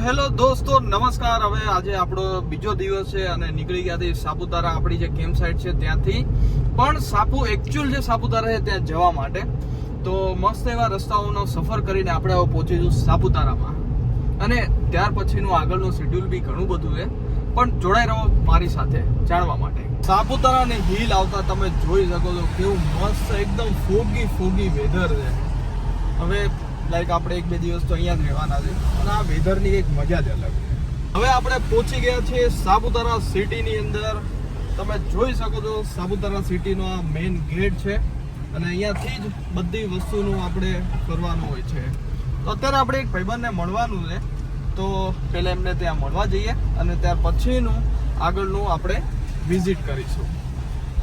Hello દોસ્તો, નમસ્કાર. હવે આજે આપણો બીજો દિવસ છે અને નીકળી ગયા હતી સાપુતારા, આપણી જે કેમ્પ સાઇટ છે ત્યાંથી. પણ એકચ્યુઅલ જે સાપુતારા છે ત્યાં જવા માટે તો મસ્ત એવા રસ્તાઓનો સફર કરીને આપણે હવે પહોંચીશું સાપુતારામાં. અને ત્યાર પછીનું આગળનું શેડ્યુલ બી ઘણું બધું છે, પણ જોડાઈ રહો મારી સાથે જાણવા માટે. સાપુતારાની હિલ આવતા તમે જોઈ શકો છો કેવું મસ્ત એકદમ ફોગી વેધર છે. હવે લાઈક આપણે 1-2 દિવસ તો અહીંયા જ રહેવાના છે અને આ વેધરની એક મજા જ અલગ છે. હવે આપણે પહોંચી ગયા છીએ સાપુતારા સિટીની અંદર. તમે જોઈ શકો છો સાપુતારા સિટીનો આ મેઇન ગેટ છે અને અહીંયાથી જ બધી વસ્તુનું આપણે કરવાનું હોય છે. તો અત્યારે આપણે એક ભાઈબંધને મળવાનું છે, તો પહેલાં એમને ત્યાં મળવા જઈએ અને ત્યાર પછીનું આગળનું આપણે વિઝિટ કરીશું.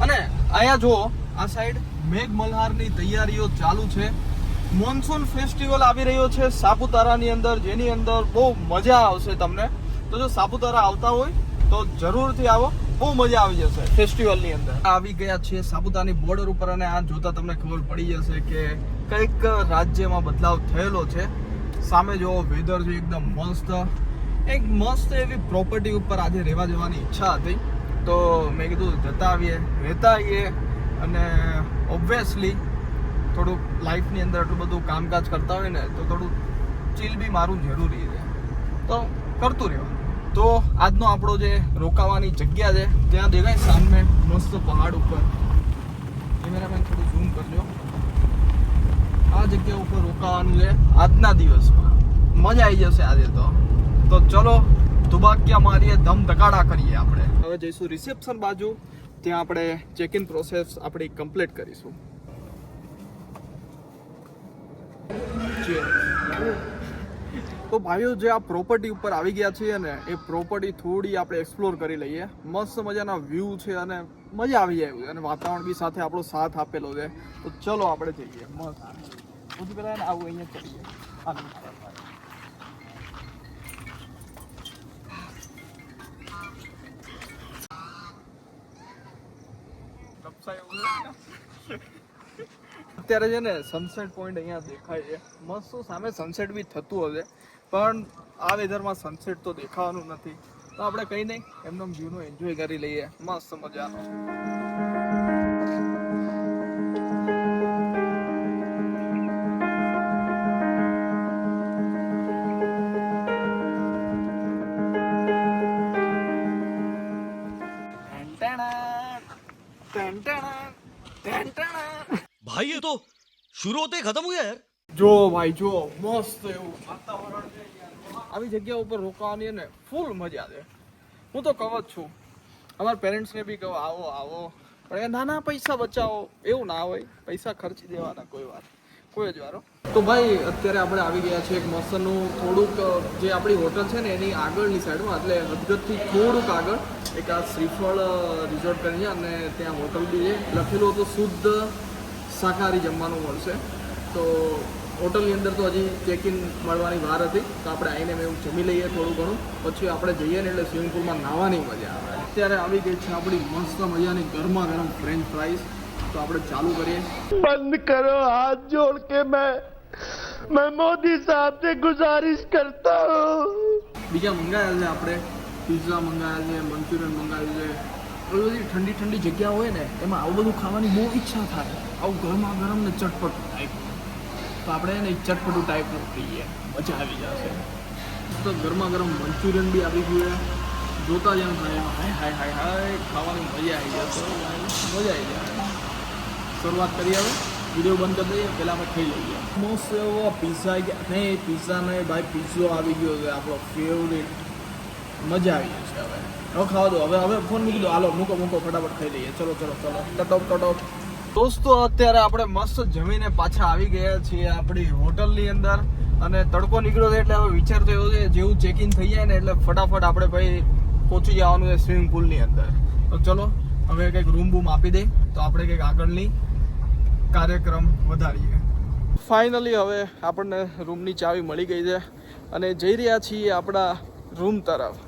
અને અહીંયા જુઓ, આ સાઈડ મેઘમલ્હારની તૈયારીઓ ચાલુ છે. મોન્સૂન ફેસ્ટિવલ આવી રહ્યો છે સાપુતારાની અંદર, જેની અંદર બહુ મજા આવશે તમને. તો જો સાપુતારા આવતા હોય તો જરૂરથી આવો, બહુ મજા આવી જશે ફેસ્ટિવલની અંદર. આવી ગયા છીએ સાપુતારાની બોર્ડર ઉપર અને આ જોતા તમને ખબર પડી જશે કે કંઈક રાજ્યમાં બદલાવ થયેલો છે. સામે જોવો વેધર છે એકદમ મસ્ત. એક મસ્ત એવી પ્રોપર્ટી ઉપર આજે રહેવા જવાની ઈચ્છા હતી, તો મેં કીધું રહેતા આવીએ અને ઓબ્વિયસલી થોડુંક લાઈફની અંદર એટલું બધું કામકાજ કરતા હોય ને તો થોડું ચીલ બી મારું જરૂરી છે, તો કરતું રહેવાનું. તો આજનો આપણો જે રોકાવાની જગ્યા છે ત્યાં દેખાય સામે મસ્ત પહાડ ઉપર, કેમેરામેન થોડું ઝૂમ કરજો. આ જગ્યા ઉપર રોકાવાનું છે આજના દિવસમાં. મજા આવી જશે આજે તો ચલો ધુબાકિયા મારીએ, ધમ ધકાડા કરીએ. આપણે હવે જઈશું રિસેપ્શન બાજુ, ત્યાં આપણે ચેક ઇન પ્રોસેસ આપણી કમ્પ્લીટ કરીશું. તો ભાઈઓ, જે આ પ્રોપર્ટી ઉપર આવી ગયા છીએ ને, એ પ્રોપર્ટી થોડી આપણે એક્સપ્લોર કરી લઈએ. મસ્ત મજાના વ્યૂ છે અને મજા આવી જાય અને વાતાવરણ બી સાથે આપણો સાથ આપેલો છે. તો ચલો આપણે જઈએ. મસ્ત સૌથી પહેલા ને આવું અહીંયા કરીએ. અત્યારે છે ને સનસેટ પોઈન્ટ અહીંયા દેખાય છે મસ્ત. સામે સનસેટ બી થતું હશે, પણ આ વેધરમાં સનસેટ તો દેખાવાનું નથી. તો આપણે કંઈ નહીં, એમનો વ્યૂનો એન્જોય કરી લઈએ મસ્ત મજાનો. भाई ये तो शुरू होते ही खत्म हो गया यार. જો ભાઈ જો, મસ્ત એવું વાતાવરણ છે. આવી જગ્યા ઉપર રોકાવાની ને ફૂલ મજા છે. હું તો કહું જ છું, અમારા પેરેન્ટ્સને બી કહું આવો, પણ એ નાના પૈસા બચાવો એવું ના હોય, પૈસા ખર્ચી દેવાના કોઈ જ વારો. તો ભાઈ અત્યારે આપણે આવી ગયા છીએ એક મસ્તનું થોડુંક, જે આપણી હોટલ છે ને એની આગળની સાઈડમાં, એટલે હદગતથી થોડુંક આગળ એક આ શ્રીફળ રિઝોર્ટ કરી છે અને ત્યાં હોટલ બી છે. લખેલું હતું શુદ્ધ શાકાહારી જમવાનું મળશે. તો હોટલની અંદર તો હજી ચેક ઇન મળવાની વાર હતી, તો આપણે આવીને એવું જમી લઈએ થોડું ઘણું, પછી આપણે જઈએ ને એટલે સ્વિમિંગ પુલમાં નાહવાની મજા આવે. અત્યારે આવી ગઈ છે આપણી મસ્ત મજાની ગરમા ગરમ ફ્રેન્ચ ફ્રાઈઝ. તો આપણે ચાલુ કરીએ. बंद करो हाथ जोड़ के मैं मोदी साहब से गुजारिश करता हूँ. બીજા મંગાવ્યા છે આપણે, પિઝા મંગાવ્યા છે, મંચુરિયન મંગાવ્યું છે. એવી બધી ઠંડી ઠંડી જગ્યા હોય ને એમાં આવું બધું ખાવાની બહુ ઈચ્છા થાય, આવું ગરમા ગરમ ને ચટપટું ટાઈપ. તો આપણે એને ચટપટું ટાઈપનું ખાઈએ, મજા આવી જશે. તો ગરમા ગરમ મંચુરિયન બી આવી ગયું છે. જોતા જ એમ થાય હાય ખાવાની મજા આવી જશે, મજા આવી જાય. શરૂઆત કરીએ હવે, વિડીયો બંધ કરી દઈએ, પહેલાં અમે ખાઈ લઈએ. મસ્ત એવો પિઝા નહીં, પિઝા નહીં ભાઈ, પિઝો આવી ગયો છે આપણો ફેવરેટ. મજા આવી જશે. હવે ખાવા દો. હવે ફોન મૂકી દો, હાલો મૂકો ફટાફટ ખાઈ લઈએ. ચલો ટટોપ. દોસ્તો, અત્યારે આપણે મસ્ત જમીને પાછા આવી ગયા છીએ આપણી હોટલની અંદર અને તડકો નીકળ્યો છે એટલે હવે વિચાર તો એવો છે જેવું ચેક ઇન થઈ જાય ને એટલે ફટાફટ આપણે ભાઈ પહોંચી જવાનું છે સ્વિમિંગ પુલની અંદર. તો ચલો હવે કંઈક રૂમ આપી દે તો આપણે કંઈક આગળની કાર્યક્રમ વધારીએ. ફાઇનલી હવે આપણને રૂમની ચાવી મળી ગઈ છે અને જઈ રહ્યા છીએ આપણા રૂમ તરફ.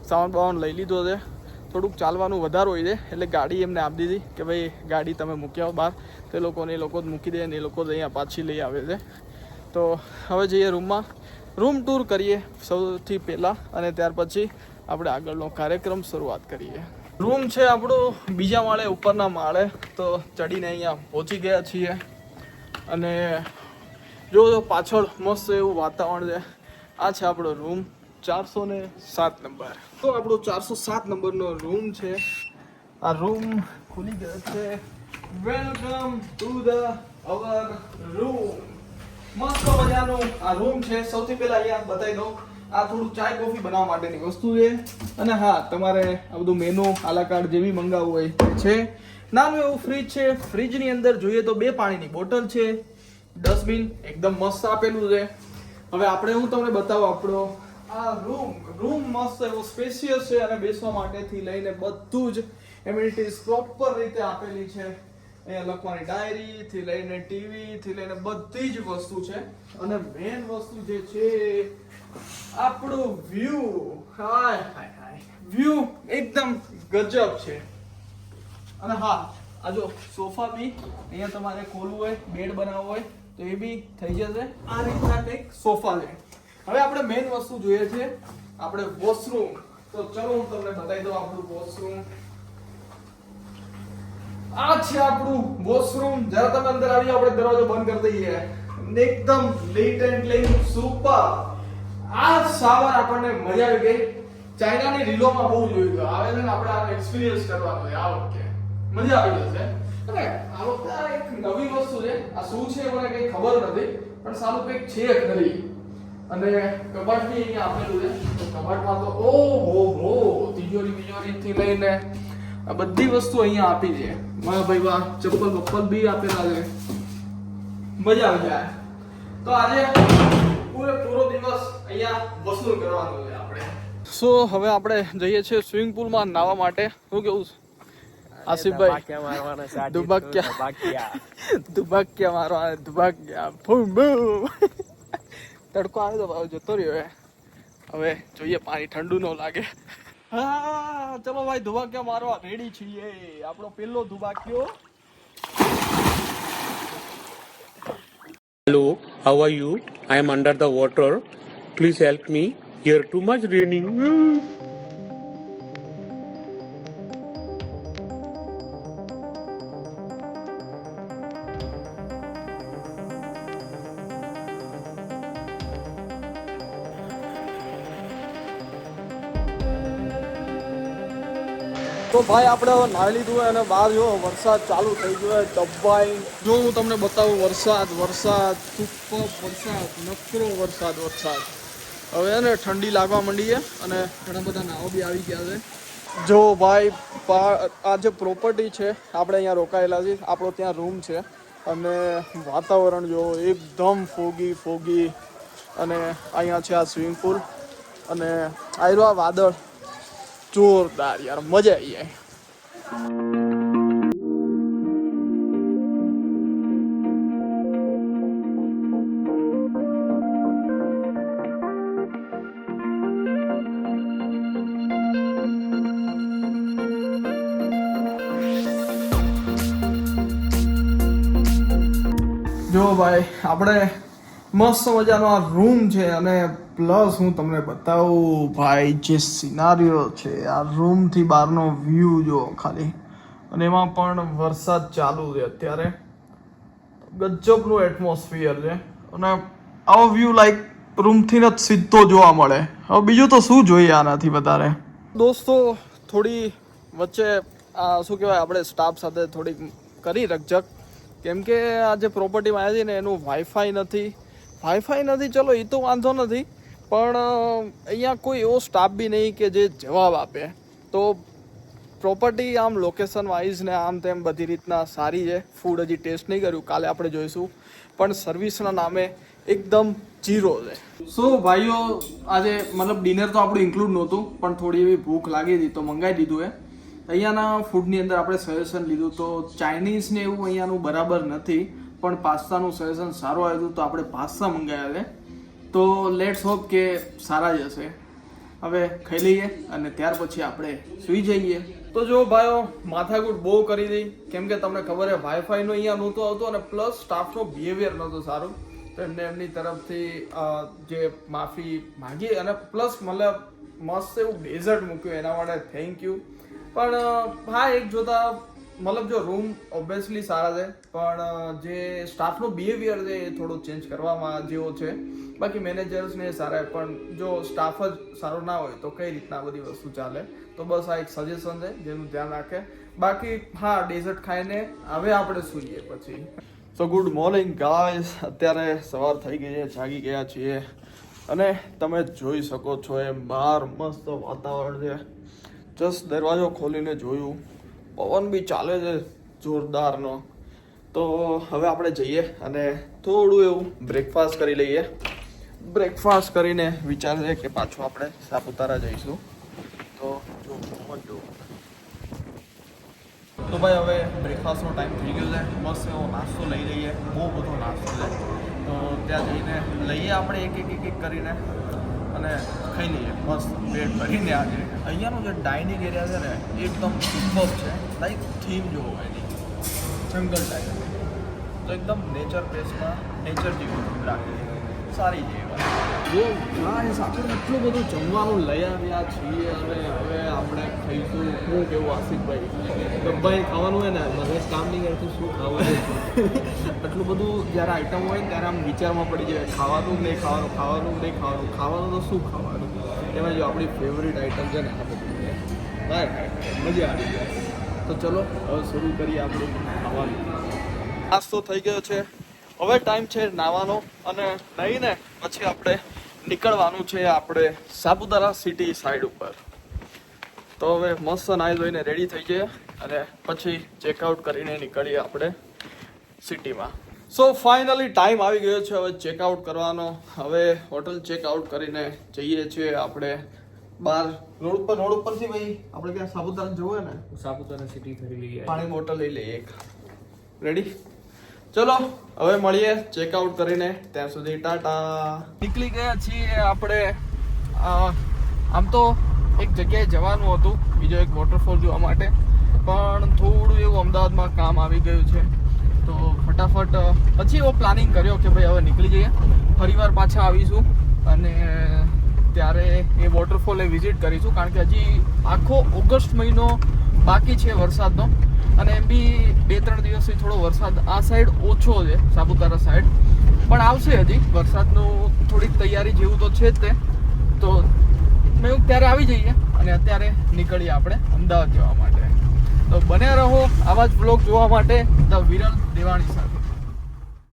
સામાન બાવન લઈ લીધો છે. થોડુંક ચાલવાનું વધારે હોય છે એટલે ગાડી એમને આપી દીધી કે ભાઈ ગાડી તમે મૂકી આવો બહાર. તો એ લોકો જ મૂકી દે અને એ લોકો જ અહીંયા પાછી લઈ આવે છે. તો હવે જઈએ રૂમમાં રૂમ ટૂર કરીએ સૌથી પહેલાં અને ત્યાર પછી આપણે આગળનો કાર્યક્રમ શરૂઆત કરીએ. રૂમ છે આપણો બીજા માળે, ઉપરના માળે. તો ચડીને અહીંયા પહોંચી ગયા છીએ અને જો પાછળ મસ્ત એવું વાતાવરણ છે. આ છે આપણો રૂમ 407 નંબર. તો આપણો 407 નંબરનો રૂમ છે. આ રૂમ ખુલી ગયો છે. Welcome to the hour room. મસ્ત મજાનું આ રૂમ છે. સૌથી પહેલા અહીંયા બતાવી દઉં, આ થોડું ચાય કોફી બનાવવા માટેની વસ્તુ છે. અને હા, તમારે આ બધું મેનુ આલા કાર્ડ જેવી મંગાવવું હોય તે છે. નાનું એવું ફ્રીજ છે. ફ્રીજની અંદર જોઈએ તો 2 પાણીની બોટલ છે, ડસ્ટબિન એકદમ મસ્ત આપેલું છે. હવે આપણે હું તમને બતાવું આપણો આ રૂમ મસ્ત એવો સ્પેશિયસ છે અને બેસવા માટેથી લઈને બધું જ એમ્યુનિટીઝ પ્રોપર રીતે આપેલી છે. અહીંયા લખવાની ડાયરી થી લઈને ટીવી થી લઈને બધી જ વસ્તુ છે. અને મેઇન વસ્તુ જે છે આપણું વ્યૂ. હાય હાય હાય, વ્યૂ એકદમ ગજબ છે. અને હા, આ જો સોફા બી અહીંયા તમારે ખોલવું હોય, બેડ બનાવવો હોય તો એ બી થઈ જશે. આ રીતના કંઈક સોફા છે. હવે આપણે મેઇન વસ્તુ જોઈએ છે આપણે વોશરૂમ. તો ચલો હું તમને બતાવી દઉં આપણું વોશરૂમ. આ છે આપણું વોશરૂમ. જ્યારે તમે અંદર આવી આપણે દરવાજો બંધ કરી દઈએ, એકદમ નીટ એન્ડ ક્લીન, સુપર. આ શાવર આપણને મજા આવી ગઈ. ચાઇનાની રીલોમાં બહુ જોયું છે. આવે છે ને, આપણે આ એક્સપિરિયન્સ કરવાનો છે આ વખતે. મજા આવી જશે. અને આ વખતે આ એક નવી વસ્તુ છે. આ શું છે મને કઈ ખબર નથી, પણ સારું કંઈક છે ખરી. અને કબાટ બી અહીંયા આપેલું છે. તો કબાટમાં તો ઓહો, તિજોરી થી લઈને આ બધી વસ્તુ અહીંયા આપી છે. વાહ ભાઈ વાહ, ચપ્પલ બી આપેલા છે. મજા આવી જાય. તો આજે પૂરો દિવસ અહીંયા વસૂલ કરવાનું છે આપણે. સો હવે આપણે જઈએ છીએ સ્વિમિંગ પુલમાં નાહવા માટે. શું કેવું છે આસિફભાઈ? દુબક્યા મારવાના, દુબક્યા ફૂમ બૂમ. તડકો આવે તો ભાવ જતો રહ્યો. હવે જોઈએ પાણી ઠંડુ ન લાગે. હા ચલો ભાઈ, ધુબાક્યા મારવા રેડી છીએ. આપણો પહેલો ધુબાક્યો. Hello, how are you? I am under the water. Please help me. Here too much raining. તો ભાઈ આપણે હવે નાહી લીધું હોય અને બહાર જો વરસાદ ચાલુ થઈ ગયો હોય દબાઈ. જો હું તમને બતાવું, વરસાદ સુપર વરસાદ, નકરો વરસાદ. હવે ને ઠંડી લાગવા માંડી છે અને ઘણા બધા નાવ બી આવી ગયા છે. જો ભાઈ, આ જે પ્રોપર્ટી છે આપણે અહીંયા રોકાયેલા છીએ, આપણો ત્યાં રૂમ છે. અને વાતાવરણ જો એકદમ ફોગી અને અહીંયા છે આ સ્વિમિંગ પુલ અને આયરો આ વાદળ જોરદાર. યાર મજા આવી જાય. જો ભાઈ, આપણે મસ્ત મજાનો આ રૂમ છે અને પ્લસ હું તમને બતાવું ભાઈ જે સિનારીઓ છે, આ રૂમથી બહારનો વ્યૂ જો ખાલી. અને એમાં પણ વરસાદ ચાલુ છે અત્યારે. ગજબનું એટમોસ્ફિયર છે અને આવો વ્યૂ લાઈક રૂમથી જ સીધો જોવા મળે. હવે બીજું તો શું જોઈએ આનાથી વધારે. દોસ્તો થોડી વચ્ચે આ શું કહેવાય, આપણે સ્ટાફ સાથે થોડીક કરી રકઝક. કેમ કે આ જે પ્રોપર્ટીમાં આવ્યા છે ને એનું વાઈફાઈ નથી. ચલો એ તો વાંધો નથી, પણ અહીંયા કોઈ એવો સ્ટાફ બી નહીં કે જે જવાબ આપે. તો પ્રોપર્ટી આમ લોકેશન વાઇઝ ને આમ તેમ બધી રીતના સારી છે. ફૂડ હજી ટેસ્ટ નહીં કર્યું, કાલે આપણે જોઈશું. પણ સર્વિસના નામે એકદમ 0 છે. સો ભાઈઓ, આજે મતલબ ડિનર તો આપણું ઇન્ક્લુડ નહોતું, પણ થોડી એવી ભૂખ લાગી હતી તો મંગાવી દીધું. અહીંયાના ફૂડની અંદર આપણે સજેશન લીધું તો ચાઇનીઝ ને એવું અહીંયાનું બરાબર નથી, પણ પાસ્તાનું સજેશન સારું આવ્યું હતું તો આપણે પાસ્તા મંગાવ્યા છે. તો લેટ્સ હોપ કે સારા જ હશે. હવે ખાઈ લઈએ અને ત્યાર પછી આપણે સૂઈ જઈએ. તો જો ભાઈઓ, માથાકૂટ બહુ કરી દઈ. કેમ કે તમને ખબર છે વાઈફાઈનો અહીંયા નહોતું આવતું અને પ્લસ સ્ટાફનો બિહેવિયર નહોતો સારું. તો એમને એમની તરફથી જે માફી માંગી અને પ્લસ મતલબ મસ્ત એવું ડેઝર્ટ મૂક્યું એના માટે થેન્ક યુ. પણ હા એક જોતા મતલબ જો રૂમ ઓબ્વિયસલી સારા છે પણ જે સ્ટાફનો બિહેવિયર છે એ થોડો ચેન્જ કરવામાં જેવો છે. બાકી મેનેજર્સ ને સારા પણ જો સ્ટાફ જ સારો ના હોય તો કઈ રીતના બધી વસ્તુ ચાલે. તો બસ આ એક સજેશન છે જેનું ધ્યાન રાખે. બાકી હા ડેઝર્ટ ખાઈને હવે આપણે સૂઈએ પછી. સો ગુડ મોર્નિંગ ગાઈસ, અત્યારે સવાર થઈ ગઈ છે, જાગી ગયા છીએ અને તમે જોઈ શકો છો એ બહાર મસ્ત વાતાવરણ છે. જસ્ટ દરવાજો ખોલીને જોયું, પવન બી ચાલે છે જોરદારનો. તો હવે આપણે જઈએ અને થોડું એવું બ્રેકફાસ્ટ કરી લઈએ. બ્રેકફાસ્ટ કરીને વિચાર છે કે પાછું આપણે સાપુતારા જઈશું. તો જો તો ભાઈ હવે બ્રેકફાસ્ટનો ટાઈમ થઈ ગયો છે. મસ્ત એવો નાસ્તો લઈ લઈએ, બહુ બધો નાસ્તો છે. તો ત્યાં જઈને લઈએ આપણે એક કરીને અને ખાઈ લઈએ મસ્ત પેટ ભરીને. આજે અહીંયાનો જે ડાઇનિંગ એરિયા છે ને એકદમ સુપર છે. લાઈક થીમ જોવો એની જંગલ ટાઈપ, તો એકદમ નેચર પ્લેસમાં નેચર જેવું રાખે, સારી જેવી જો હા એ સાથે એટલું બધું જમવાનું લઈ આવ્યા છીએ અને હવે આપણે ખાઈશું. શું કેવું આસિફભાઈ? ગબ્બાઈ ખાવાનું હોય ને મગજ કામ નહીં કરતું શું ખાવાનું. એટલું બધું જ્યારે આઈટમ હોય ને ત્યારે આમ વિચારમાં પડી જાય ખાવાનું જ નહીં ખાવાનું, ખાવાનું જ નહીં ખાવાનું, ખાવાનું તો શું ખાવાનું. એમાં જો આપણી ફેવરિટ આઈટમ છે ને આ બધું મજા આવી જાય. તો ચલો હવે શરૂ કરીએ આપણું ખાવાનું. નાસ્તો થઈ ગયો છે, હવે ટાઈમ છે નાવાનો અને નાહીને પછી આપણે નીકળવાનું છે આપણે સાપુતારા સિટી સાઈડ ઉપર. તો હવે મસ્ત નાહી ધોઈને રેડી થઈ જઈએ અને પછી ચેકઆઉટ કરીને નીકળીએ આપણે સિટીમાં. સો ફાઇનલી ટાઈમ આવી ગયો છે હવે ચેકઆઉટ કરવાનો. હવે હોટલ ચેકઆઉટ કરીને જઈએ છીએ આપણે બહાર રોડ ઉપરથી ભાઈ આપણે ક્યાં સાપુતારા જવું હોય ને સાપુતારા સિટી ફરી લઈએ. પાણી બોટલ લઈ લઈએ એક. રેડી? ચલો હવે મળીએ ચેકઆઉટ કરીને. ત્યાં સુધી ટાટા. નીકળી ગયા છીએ આપણે. આમ તો એક જગ્યાએ જવાનું હતું, બીજો એક વોટરફોલ જોવા માટે, પણ થોડું એવું અમદાવાદમાં કામ આવી ગયું છે. તો ફટાફટ પછી એવો પ્લાનિંગ કર્યો કે ભાઈ હવે નીકળી જઈએ, ફરીવાર પાછા આવીશું અને ત્યારે એ વોટરફોલ વિઝિટ કરીશું. કારણ કે હજી આખો ઓગસ્ટ મહિનો બાકી છે વરસાદનો અને એમ બી 2-3 દિવસથી થોડો વરસાદ આ સાઈડ ઓછો છે, સાપુતારા સાઈડ, પણ આવશે હજી વરસાદનું થોડીક તૈયારી જેવું તો છે જ તે. તો મેં ત્યારે આવી જઈએ અને અત્યારે નીકળીએ આપણે અમદાવાદ જવા માટે. તો બન્યા રહો આવા જ બ્લોગ જોવા માટે ધ વિરલ દેવાણી સાથે.